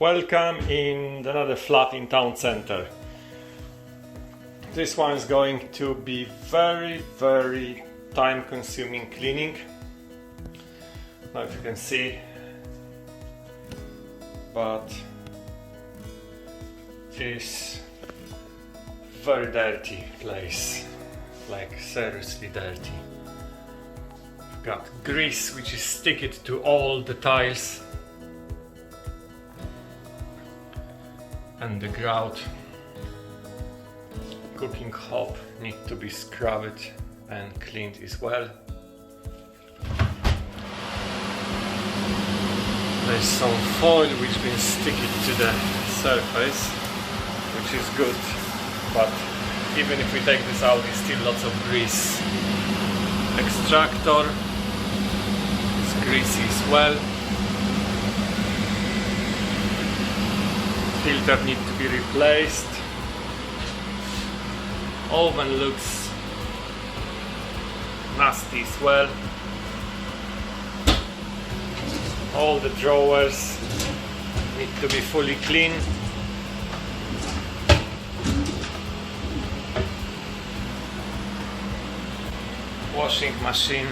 Welcome in another flat in town center. This one is going to be very time consuming cleaning. Now if you can see, but it's very dirty place, like seriously dirty. We've got grease which is sticky to all the tiles. And the grout, cooking hob need to be scrubbed and cleaned as well. There's some foil which been sticky to the surface, which is good, but even if we take this out, there's still lots of grease. Extractor is greasy as well. Filter needs to be replaced. Oven looks nasty as well. All the drawers need to be fully clean. Washing machine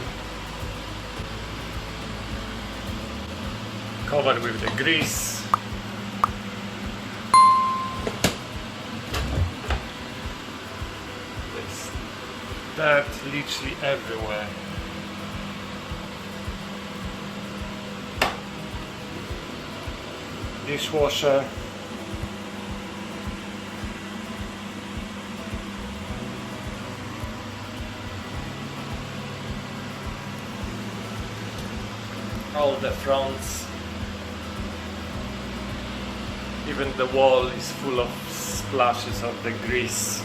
covered with the grease. Dirt literally everywhere. Dishwasher. All the fronts. Even the wall is full of splashes of the grease.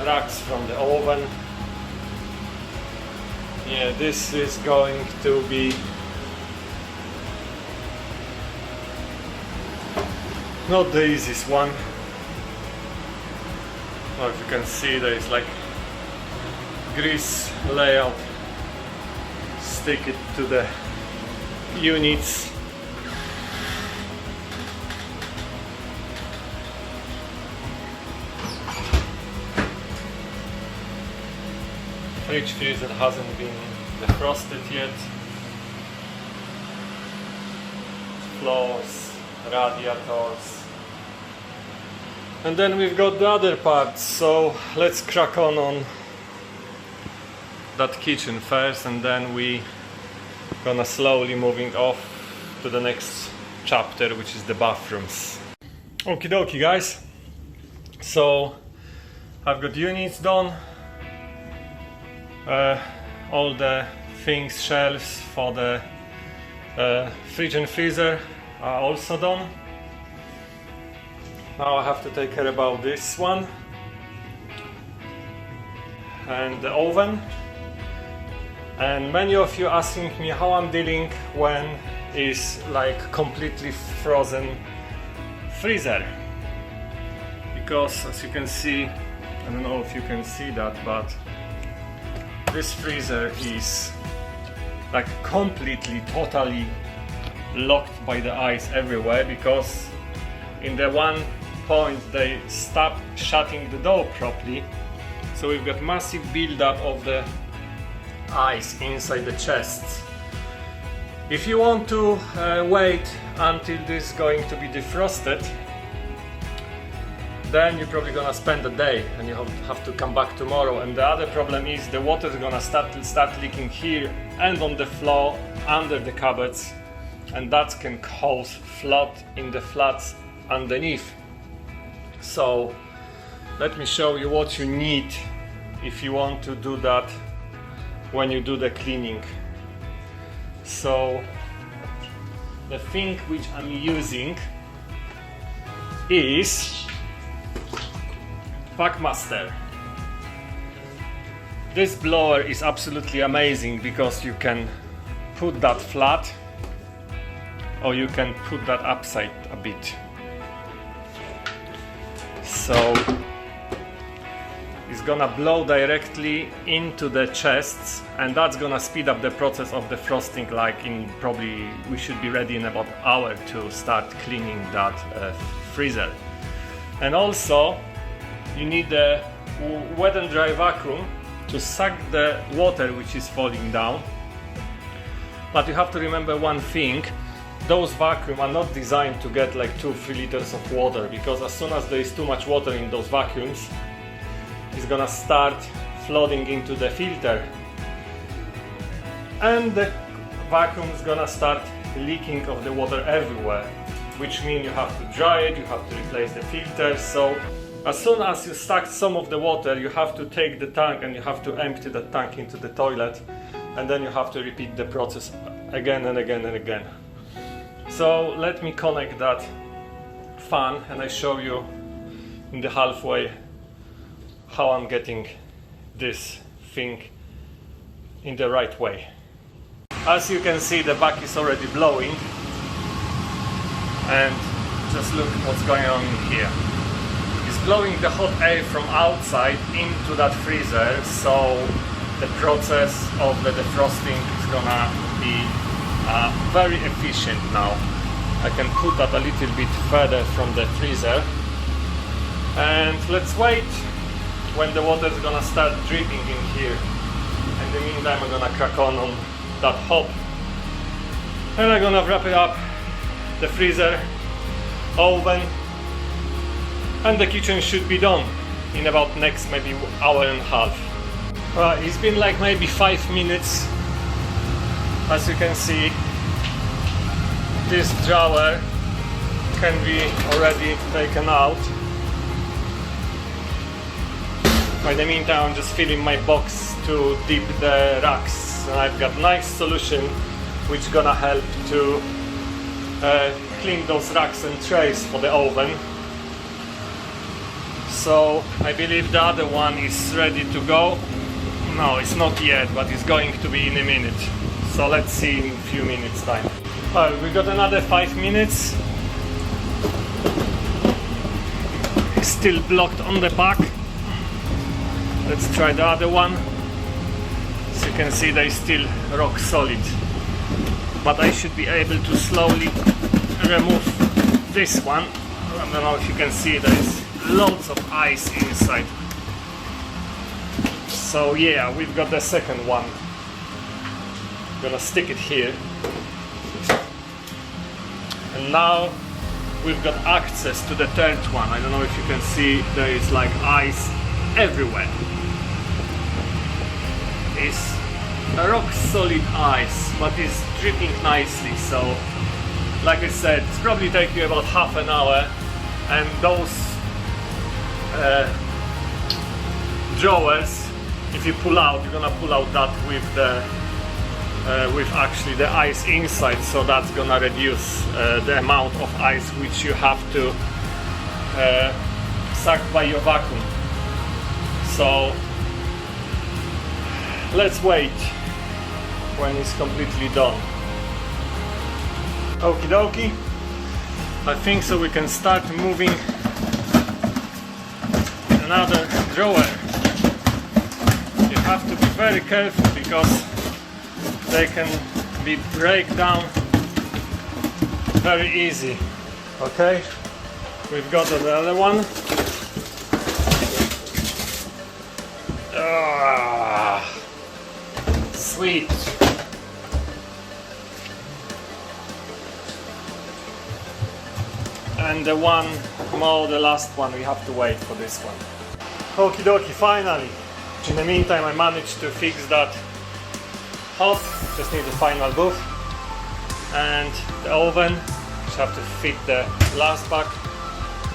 Racks from the oven. Yeah, this is going to be not the easiest one. Well, if you can see, there is like grease layout stick it to the units. Fridge freezer hasn't been defrosted yet. Floors, radiators. And then we've got the other parts, so let's crack on that kitchen first, and then we gonna slowly moving off to the next chapter, which is the bathrooms. Okie dokie guys, so I've got units done. All the things, shelves for the fridge and freezer are also done. Now I have to take care about this one and the oven. And many of you asking me how I'm dealing when it's like completely frozen freezer, because as you can see, I don't know if you can see that, but this freezer is like completely, totally locked by the ice everywhere, because in the one point they stopped shutting the door properly. So we've got massive buildup of the ice inside the chests. If you want to wait until this is going to be defrosted, then you're probably gonna spend a day and you have to come back tomorrow. And the other problem is the water is gonna start leaking here and on the floor under the cupboards, and that can cause flood in the flats underneath. So let me show you what you need if you want to do that when you do the cleaning. So the thing which I'm using is Packmaster. This blower is absolutely amazing because you can put that flat or you can put that upside a bit. So it's gonna blow directly into the chests, and that's gonna speed up the process of defrosting. Like in probably we should be ready in about an hour to start cleaning that freezer. And also you need a wet and dry vacuum to suck the water which is falling down. But you have to remember one thing: those vacuums are not designed to get like 2-3 liters of water, because as soon as there is too much water in those vacuums, it's gonna start flooding into the filter, and the vacuum is gonna start leaking of the water everywhere, which means you have to dry it, you have to replace the filter. So as soon as you suck some of the water, you have to take the tank and you have to empty the tank into the toilet, and then you have to repeat the process again and again and again. So let me connect that fan and I show you in the halfway how I'm getting this thing in the right way. As you can see, the back is already blowing, and just look what's going on in here. It's blowing the hot air from outside into that freezer, so the process of the defrosting is gonna be very efficient now. I can put that a little bit further from the freezer, and let's wait when the water is gonna start dripping in here. In the meantime, I'm gonna crack on that hob, and I'm gonna wrap it up, the freezer, oven, and the kitchen should be done in about next maybe hour and a half. It's been like maybe 5 minutes. As you can see, this drawer can be already taken out. In the meantime, I'm just filling my box to dip the racks, and I've got nice solution which gonna help to clean those racks and trays for the oven. So I believe the other one is ready to go. No, it's not yet, but it's going to be in a minute. So let's see in a few minutes time. We got another 5 minutes. It's still blocked on the back. Let's try the other one. As you can see, they're still rock solid. But I should be able to slowly remove this one. I don't know if you can see, there's loads of ice inside. So yeah, we've got the second one. I'm gonna stick it here. And now we've got access to the third one. I don't know if you can see, there is like ice everywhere. It's a rock solid ice, but it's dripping nicely. So like I said, it's probably take you about half an hour, and those drawers, if you pull out, you're gonna pull out that with the with actually the ice inside, so that's gonna reduce the amount of ice which you have to suck by your vacuum. So let's wait when it's completely done. Okie dokie. I think so we can start moving another drawer. You have to be very careful because they can be break down very easy. Okay, we've got another one. Sweet. And the one more, the last one, we have to wait for this one. Okie dokie, finally. In the meantime, I managed to fix that hob. Just need the final booth and the oven. Just have to fit the glass back,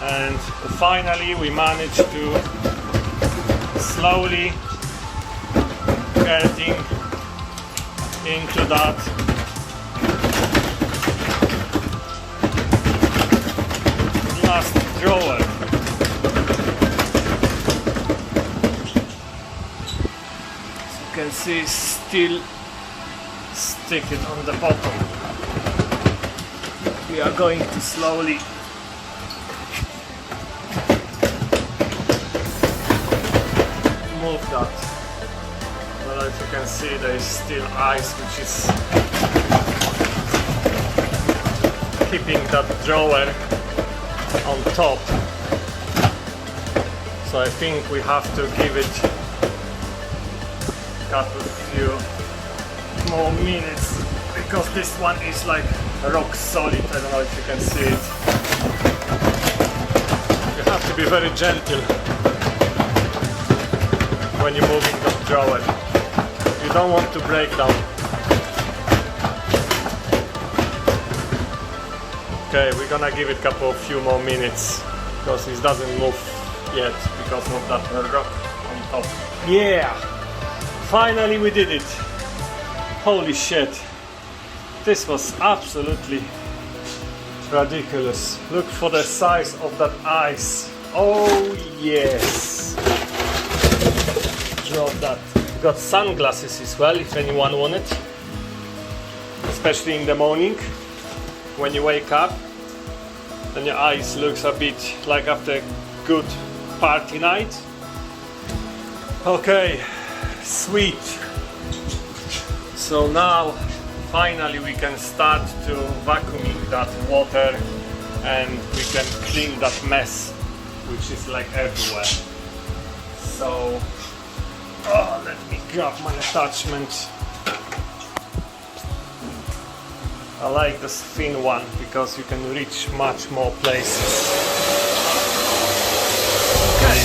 and finally we managed to slowly getting into that last drawer. As you can see, still stick it on the bottom. We are going to slowly remove that. But as you can see, there is still ice which is keeping that drawer on top. So I think we have to give it a few more minutes, because this one is like rock solid. I don't know if you can see it. You have to be very gentle when you're moving the drawer. You don't want to break down. Okay, we're gonna give it a few more minutes, because it doesn't move yet because of that rock on top. Yeah! Finally we did it! Holy shit! This was absolutely ridiculous. Look for the size of that ice. Oh yes! Drop that. Got sunglasses as well if anyone want it. Especially in the morning when you wake up. Then your eyes looks a bit like after a good party night. Okay, sweet. So now finally we can start to vacuuming that water, and we can clean that mess which is like everywhere. So let me grab my attachment. I like this thin one because you can reach much more places. Okay.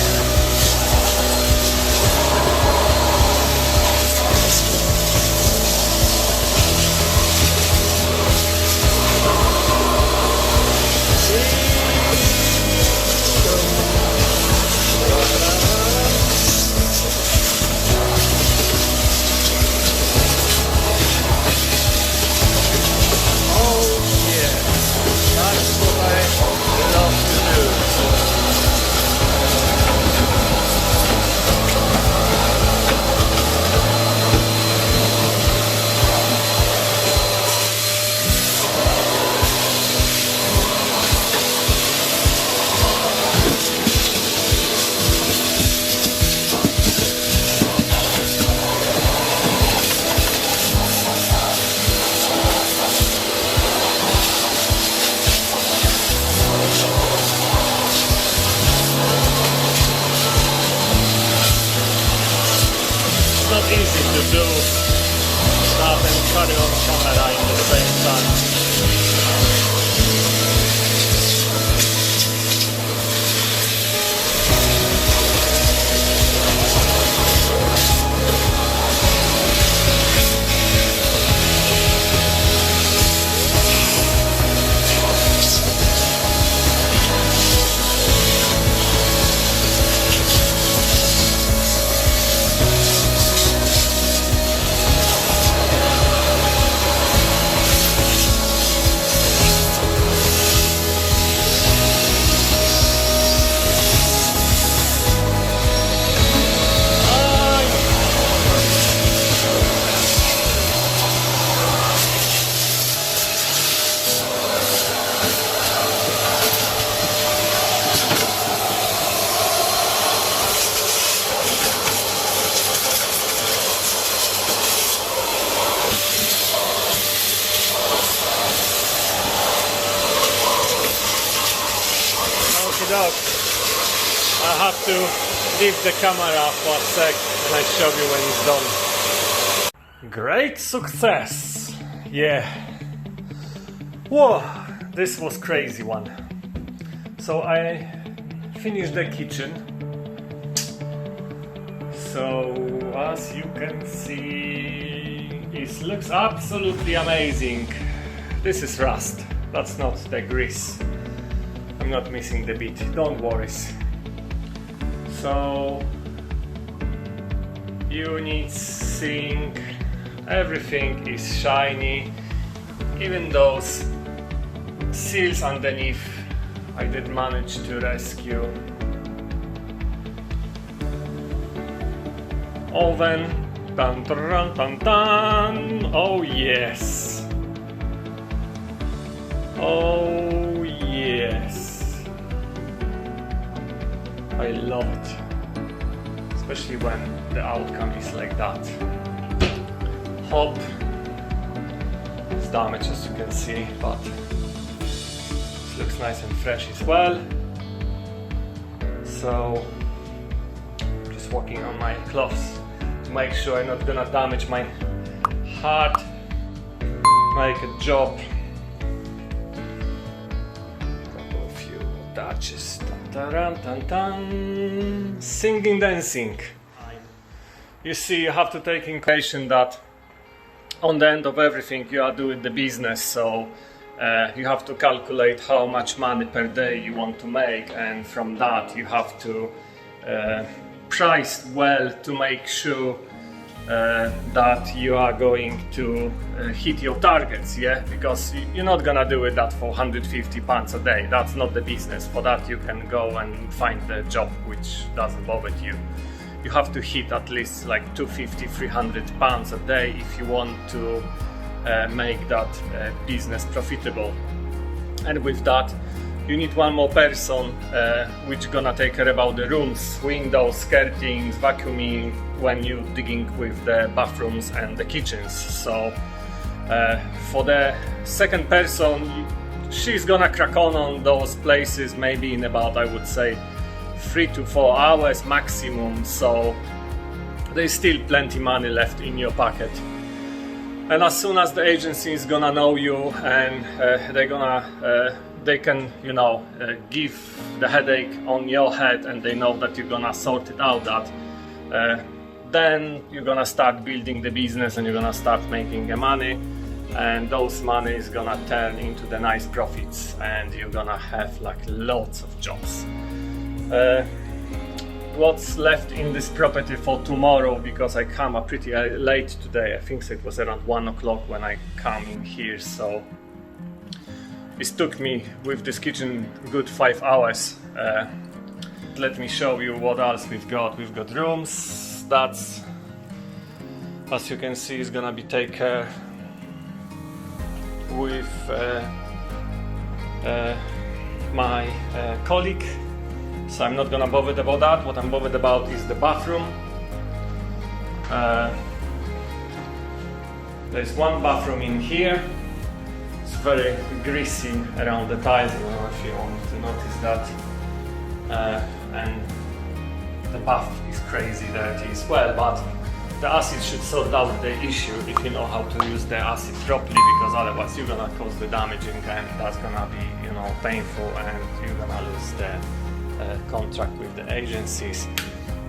Easy to do that and carry on camera in the same time. I have to leave the camera for a sec and I show you when it's done. Great success! Yeah. Whoa, this was crazy one. So I finished the kitchen. So as you can see, it looks absolutely amazing. This is rust, that's not the grease. I'm not missing the bit, don't worry. So, unit, sink, everything is shiny. Even those seals underneath, I did manage to rescue. Oven, dun dun dun dun, oh yes. Oh yes. I love it. especially when the outcome is like that. Hob is damaged, as you can see, but it looks nice and fresh as well. So just working on my cloths to make sure I'm not gonna damage my hard make a job. Couple of few touches. Dun, dun, dun. Singing, dancing. You see, you have to take in consideration that on the end of everything you are doing the business, so you have to calculate how much money per day you want to make, and from that you have to price well to make sure that you are going to hit your targets, yeah, because you're not gonna do it that for £150 a day. That's not the business. For that you can go and find a job which doesn't bother you. You have to hit at least like £250–300 a day if you want to make that business profitable. And with that you need one more person which gonna take care about the rooms, windows, skirtings, vacuuming when you're digging with the bathrooms and the kitchens. So for the second person, she's gonna crack on those places maybe in about, I would say, 3 to 4 hours maximum, so there's still plenty money left in your pocket. And as soon as the agency is gonna know you and they can, you know, give the headache on your head, and they know that you're gonna sort it out, that then you're gonna start building the business and you're gonna start making the money, and those money is gonna turn into the nice profits, and you're gonna have like lots of jobs. What's left in this property for tomorrow, because I come up pretty late today, I think it was around 1 o'clock when I come in here, so it took me with this kitchen good 5 hours. Let me show you what else we've got. We've got rooms. That's, as you can see, is gonna be taken care with my colleague. So I'm not gonna bother about that. What I'm bothered about is the bathroom. There's one bathroom in here. It's very greasy around the tiles. I don't know if you want to notice that. And the bath is crazy dirty as well, but the acid should sort out the issue if you know how to use the acid properly, because otherwise you're gonna cause the damaging, and that's gonna be, you know, painful, and you're gonna lose the contract with the agencies.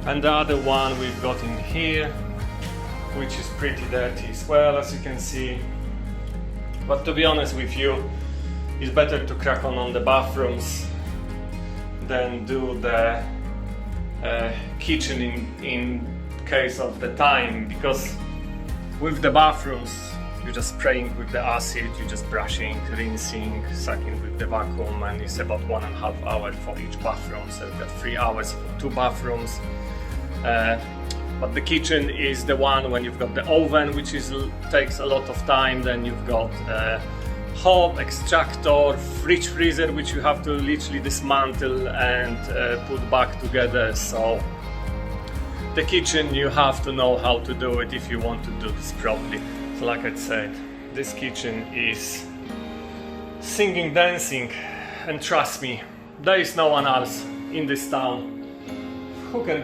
And the other one we've got in here, which is pretty dirty as well, as you can see. But to be honest with you, it's better to crack on the bathrooms than do the kitchen in case of the time, because with the bathrooms you're just spraying with the acid, you're just brushing, rinsing, sucking with the vacuum, and it's about 1.5 hours for each bathroom, so you've got 3 hours for 2 bathrooms. But the kitchen is the one when you've got the oven, which takes a lot of time. Then you've got hob, extractor, fridge, freezer, which you have to literally dismantle and put back together. So the kitchen, you have to know how to do it if you want to do this properly. So like I said, this kitchen is singing, dancing, and trust me, there is no one else in this town who can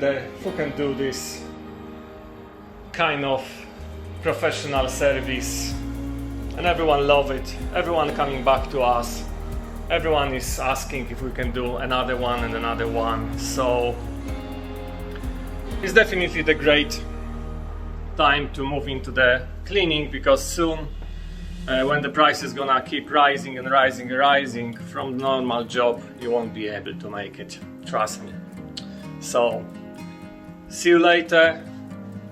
do this kind of professional service, and everyone love it. Everyone coming back to us, everyone is asking if we can do another one and another one. So it's definitely the great time to move into the cleaning, because soon when the price is gonna keep rising and rising and rising from the normal job, you won't be able to make it, trust me. So see you later,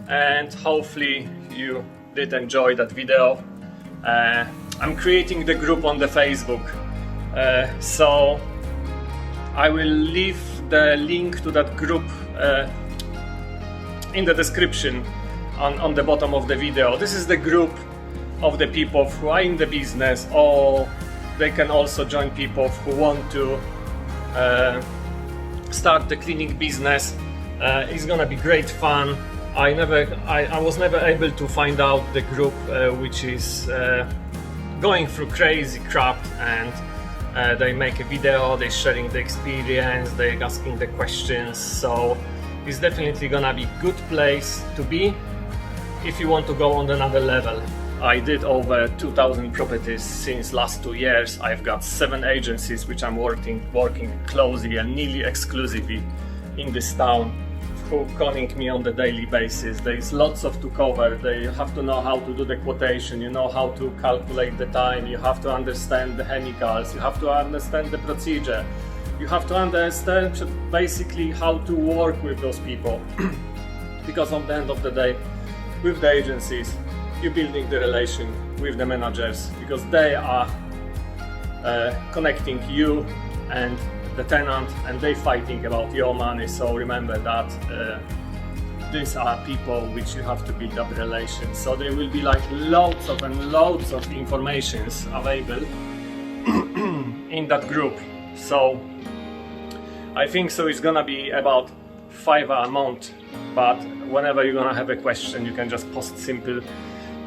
and hopefully you did enjoy that video. I'm creating the group on the Facebook, so I will leave the link to that group in the description on the bottom of the video. This is the group of the people who are in the business, or they can also join people who want to start the cleaning business. It's gonna be great fun. I was never able to find out the group which is going through crazy crap, and they make a video, they're sharing the experience, they're asking the questions. So it's definitely gonna be good place to be if you want to go on another level. I did over 2,000 properties since last 2 years. I've got 7 agencies which I'm working closely and nearly exclusively in this town, who calling me on the daily basis. There is lots of to cover. They have to know how to do the quotation, you know how to calculate the time, you have to understand the chemicals, you have to understand the procedure, you have to understand basically how to work with those people. Because at the end of the day, with the agencies, you're building the relation with the managers, because they are connecting you and the tenant, and they fighting about your money. So remember that these are people which you have to build up relations. So there will be like loads of informations available in that group. So I think so it's gonna be about $5 a month, but whenever you're gonna have a question, you can just post simple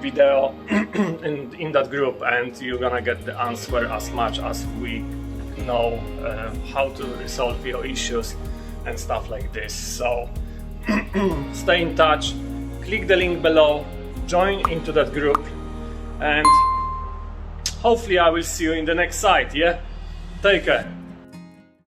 video in that group, and you're gonna get the answer as much as we know how to resolve your issues and stuff like this. So stay in touch, click the link below, join into that group, and hopefully I will see you in the next site. Yeah, take care.